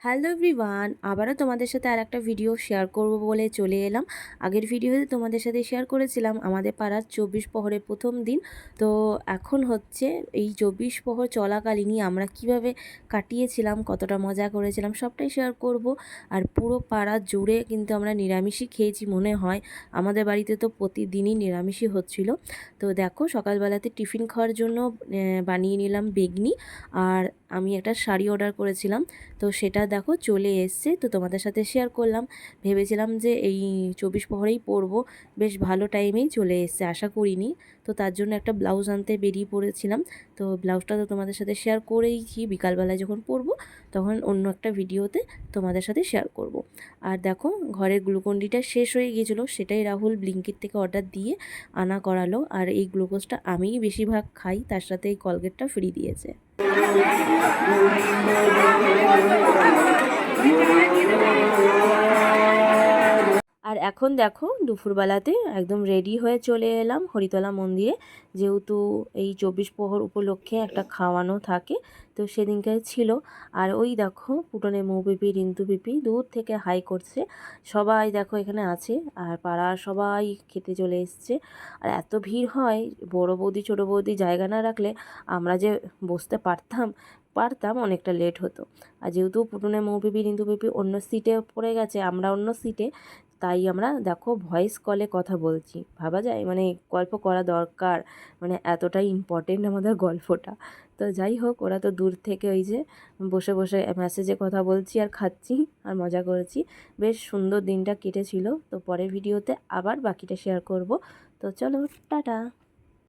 Hello everyone, আবারও তোমাদের সাথে আর একটা ভিডিও শেয়ার করব বলে চলে এলাম। আগের ভিডিওতে তোমাদের সাথে শেয়ার করেছিলাম আমাদের পাড়ার ২৪ প্রহরের প্রথম দিন। তো এখন হচ্ছে এই ২৪ প্রহর চলাকালীনই আমরা কিভাবে কাটিয়েছিলাম, কতটা মজা করেছিলাম সবটাই শেয়ার করব। আর পুরো পাড়া জুড়ে কিন্তু আমরা নিরামিষই খেয়েছি মনে হয়। আমাদের বাড়িতে তো প্রতিদিনই নিরামিষই হচ্ছিল। তো দেখো, সকালবেলাতে টিফিন খাওয়ার জন্য বানিয়ে নিলাম বেগনি, আর আমি একটা শাড়ি অর্ডার করেছিলাম। তো সেটা দেখো চলে এসছে, তো তোমাদের সাথে শেয়ার করলাম। ভেবেছিলাম যে এই ২৪ প্রহরেই পরবো, বেশ ভালো টাইমেই চলে এসছে, আশা করিনি। তো তার জন্য একটা ব্লাউজ আনতে বেরিয়ে পড়েছিলাম। তো ব্লাউজটা তো তোমাদের সাথে শেয়ার করেইছি, বিকালবেলায় যখন পরবো তখন অন্য একটা ভিডিওতে তোমাদের সাথে শেয়ার করব। আর দেখো, ঘরের গ্লুকন্ডিটা শেষ হয়ে গিয়েছিলো, সেটাই রাহুল ব্লিঙ্কিট থেকে অর্ডার দিয়ে আনা করালো। আর এই গ্লুকোজটা আমিই বেশিরভাগ খাই, তার সাথে এই কলগেটটা ফ্রি দিয়েছে। আর এখন দেখো, দুপুরবেলাতে একদম রেডি হয়ে চলে এলাম হরিতলা মন্দিরে, যেহেতু এই ২৪ প্রহর উপলক্ষে একটা খাওয়ানো থাকে, তো সেদিনকে ছিল। আর ওই দেখো, পুটনে মৌ পিপি, রিন্তু পিপি দূর থেকে হাই করছে। সবাই দেখো এখানে আছে, আর পাড়ার সবাই খেতে চলে এসছে। আর এত ভিড় হয়, বড় বৌদি ছোটো বৌদি জায়গা না রাখলে আমরা যে বসতে পারতাম অনেকটা লেট হতো। আর যেহেতু পুটনে মৌ পিপি, রিন্তু পিপি অন্য সিটে পড়ে গেছে, আমরা অন্য সিটে, তাই আমরা দেখো ভয়েস কলে কথা বলছি। ভাবা যায়, মানে গল্প করা দরকার, মানে এতটাই ইম্পর্টেন্ট আমাদের গল্পটা। তো যাই হোক, ওরা তো দূর থেকে ওই যে বসে বসে মেসেজে কথা বলছি আর খাচ্ছি আর মজা করেছি। বেশ সুন্দর দিনটা কেটেছিল। তো পরের ভিডিওতে আবার বাকিটা শেয়ার করব। তো চলো, টাটা।